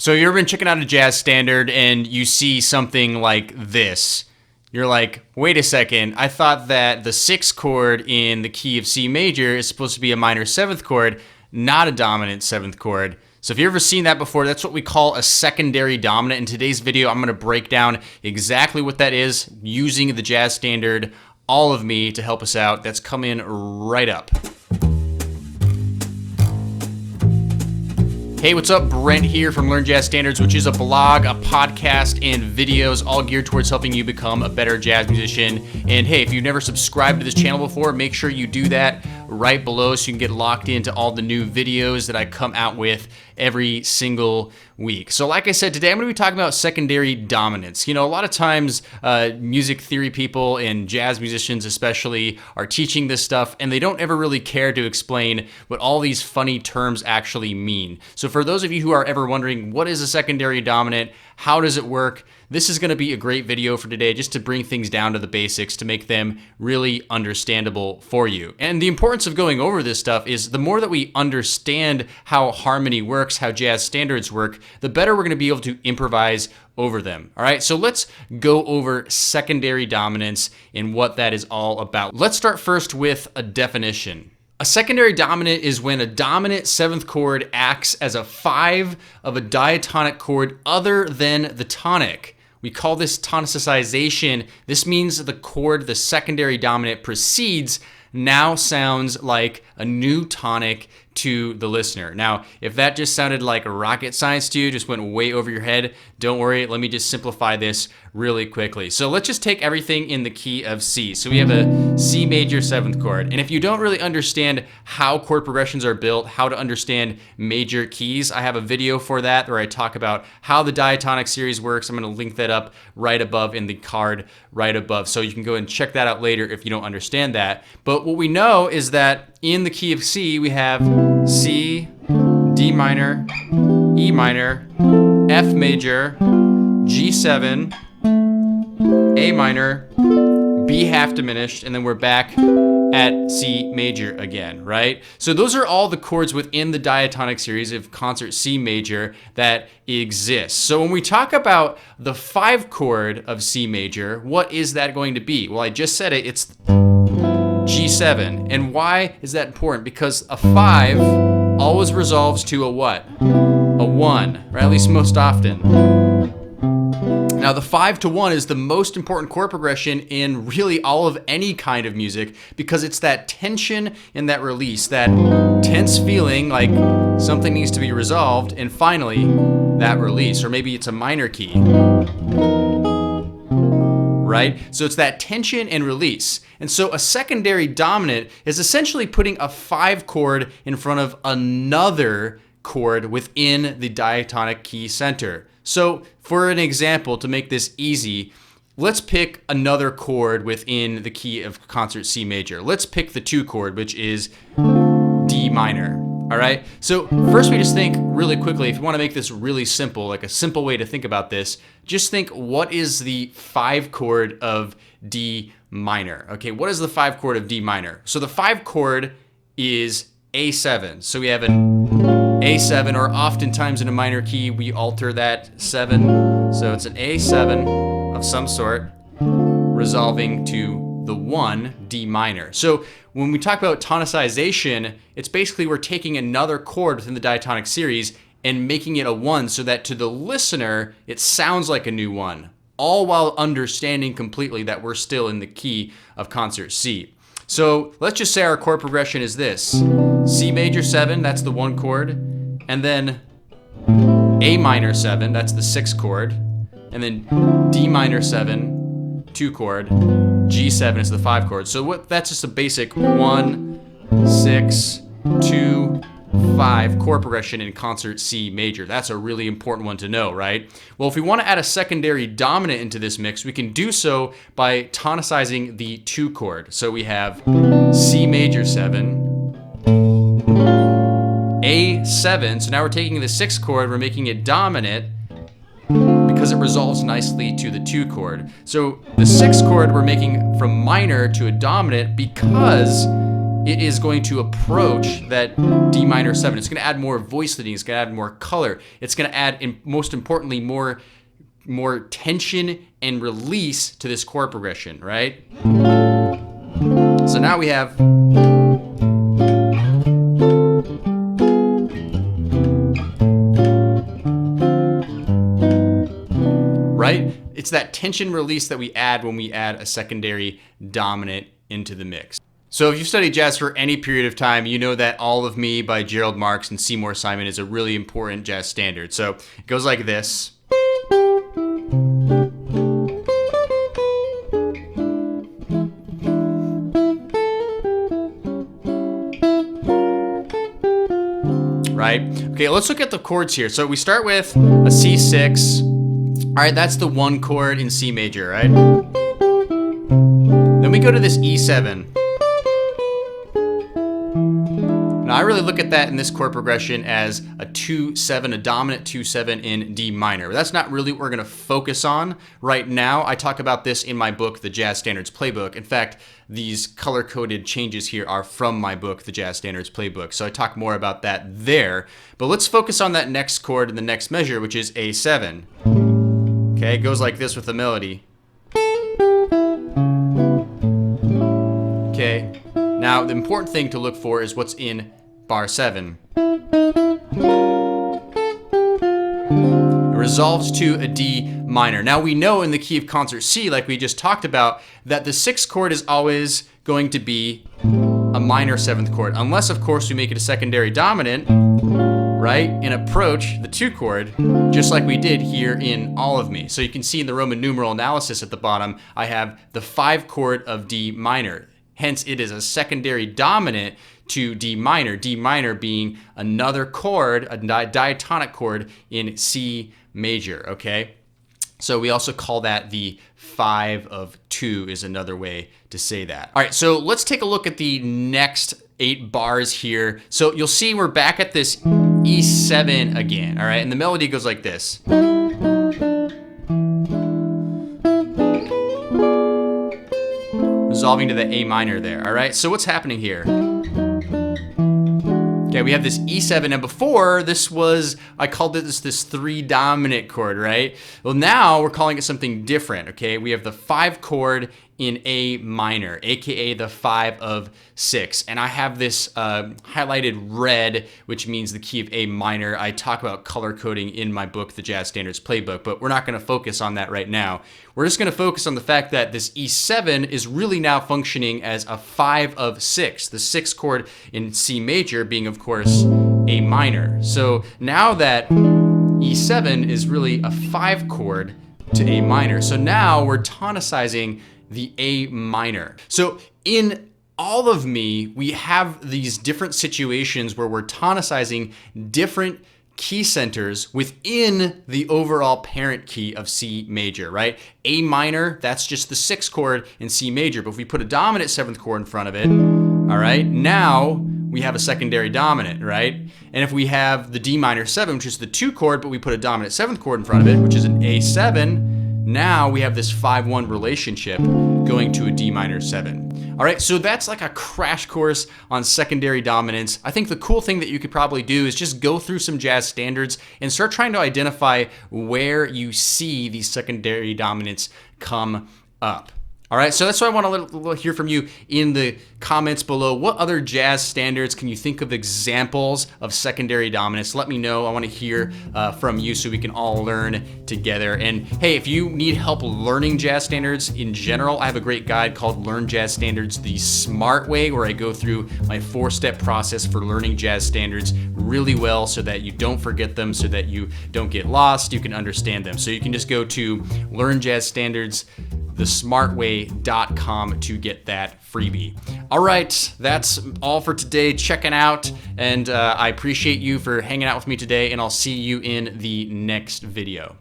So you ever been checking out a jazz standard and you see something like this? You're like, wait a second, I thought that the sixth chord in the key of C major is supposed to be a minor seventh chord, not a dominant seventh chord. So if you've ever seen that before, that's what we call a secondary dominant. In today's video, I'm gonna break down exactly what that is using the jazz standard All of Me to help us out. That's coming right up. Hey, what's up? Brent here from Learn Jazz Standards, which is a blog, a podcast, and videos all geared towards helping you become a better jazz musician. And hey, if you've never subscribed to this channel before, make sure you do that right below so you can get locked into all the new videos that I come out with every single week. So like I said, today I'm going to be talking about secondary dominance. You know, a lot of times music theory people and jazz musicians especially are teaching this stuff and they don't ever really care to explain what all these funny terms actually mean. So for those of you who are ever wondering, what is a secondary dominant? How does it work? This is going to be a great video for today just to bring things down to the basics to make them really understandable for you. And the importance of going over this stuff is the more that we understand how harmony works, how jazz standards work, the better we're going to be able to improvise over them. All right, so let's go over secondary dominance and what that is all about. Let's start first with a definition. A secondary dominant is when a dominant seventh chord acts as a five of a diatonic chord other than the tonic. We call this tonicization. This means the chord the secondary dominant precedes now sounds like a new tonic to the listener. Now, if that just sounded like rocket science to you, just went way over your head, don't worry, let me just simplify this really quickly. So let's just take everything in the key of C. So we have a C major seventh chord. And if you don't really understand how chord progressions are built, how to understand major keys, I have a video for that where I talk about how the diatonic series works. I'm going to link that up right above in the card right above. So you can go and check that out later if you don't understand that. But what we know is that in the key of C, we have C, D minor, E minor, F major, G7, A minor, B half diminished, and then we're back at C major again, right? So those are all the chords within the diatonic series of concert C major that exists. So when we talk about the five chord of C major, what is that going to be? Well, I just said it, it's G7. And why is that important? Because a 5 always resolves to a what? A 1, right? At least most often. Now the 5 to 1 is the most important chord progression in really all of any kind of music because it's that tension and that release, that tense feeling like something needs to be resolved, and finally that release. Or maybe it's a minor key, right? So it's that tension and release. And so a secondary dominant is essentially putting a 5 chord in front of another chord within the diatonic key center. So for an example, to make this easy, let's pick another chord within the key of concert C major. Let's pick the 2 chord, which is D minor. All right. So first we just think really quickly, if you want to make this really simple, like a simple way to think about this, just think, what is the 5 chord of D minor? Okay, what is the 5 chord of D minor? So the 5 chord is A7. So we have an A7, or oftentimes in a minor key, we alter that 7. So it's an A7 of some sort, resolving to the 1, D minor. So when we talk about tonicization, it's basically we're taking another chord within the diatonic series and making it a 1 so that to the listener, it sounds like a new 1, all while understanding completely that we're still in the key of concert C. So let's just say our chord progression is this: C major 7, that's the 1 chord, and then A minor 7, that's the 6th chord, and then D minor 7, 2 chord, G7 is the 5 chord. So that's just a basic 1, 6, 2, 5 chord progression in concert C major. That's a really important one to know, right? Well, if we want to add a secondary dominant into this mix, we can do so by tonicizing the 2 chord. So we have C major 7, A7. So now we're taking the 6th chord, we're making it dominant because it resolves nicely to the 2 chord. So the 6th chord we're making from minor to a dominant because it is going to approach that D minor 7. It's going to add more voice leading. It's going to add more color. It's going to add, and most importantly, more tension and release to this chord progression, right? So now we have, right? It's that tension release that we add when we add a secondary dominant into the mix. So if you've studied jazz for any period of time, you know that All of Me by Gerald Marks and Seymour Simon is a really important jazz standard. So it goes like this. Right? Okay, let's look at the chords here. So we start with a C6. All right, that's the 1 chord in C major, right? Then we go to this E7. Now I really look at that in this chord progression as a 2-7, a dominant 2-7 in D minor. But that's not really what we're gonna focus on right now. I talk about this in my book, The Jazz Standards Playbook. In fact, these color-coded changes here are from my book, The Jazz Standards Playbook. So I talk more about that there. But let's focus on that next chord in the next measure, which is A7. Okay, it goes like this with the melody. Okay, now the important thing to look for is what's in bar 7. It resolves to a D minor. Now we know in the key of concert C, like we just talked about, that the 6th chord is always going to be a minor 7th chord, unless of course we make it a secondary dominant, right, and approach the 2 chord, just like we did here in All of Me. So you can see in the Roman numeral analysis at the bottom, I have the 5 chord of D minor. Hence, it is a secondary dominant to D minor being another chord, a diatonic chord in C major, okay? So we also call that the 5 of 2 is another way to say that. All right, so let's take a look at the next 8 bars here. So you'll see we're back at this E7 again, all right? And the melody goes like this. Resolving to the A minor there, all right? So what's happening here? Okay, we have this E7, and before this was, I called it this 3 dominant chord, right? Well, now we're calling it something different, okay? We have the 5 chord in A minor, AKA the 5 of 6. And I have this highlighted red, which means the key of A minor. I talk about color coding in my book, The Jazz Standards Playbook, but we're not gonna focus on that right now. We're just gonna focus on the fact that this E7 is really now functioning as a 5 of 6, the 6th chord in C major being, of course, A minor. So now that E7 is really a 5 chord to A minor. So now we're tonicizing the A minor. So in All of Me, we have these different situations where we're tonicizing different key centers within the overall parent key of C major, right? A minor, that's just the 6th chord in C major, but if we put a dominant 7th chord in front of it, all right, now we have a secondary dominant, right? And if we have the D minor 7, which is the 2 chord, but we put a dominant 7th chord in front of it, which is an A7, now we have this 5-1 relationship going to a D minor 7. All right, so that's like a crash course on secondary dominance. I think the cool thing that you could probably do is just go through some jazz standards and start trying to identify where you see these secondary dominants come up. All right, so that's what I want to hear from you in the comments below. What other jazz standards can you think of examples of secondary dominance? Let me know. I want to hear from you so we can all learn together. And hey, if you need help learning jazz standards in general, I have a great guide called Learn Jazz Standards the Smart Way, where I go through my 4-step process for learning jazz standards really well so that you don't forget them, so that you don't get lost, you can understand them. So you can just go to Learn Jazz Standards thesmartway.com to get that freebie. All right, that's all for today. Checking out, and I appreciate you for hanging out with me today, and I'll see you in the next video.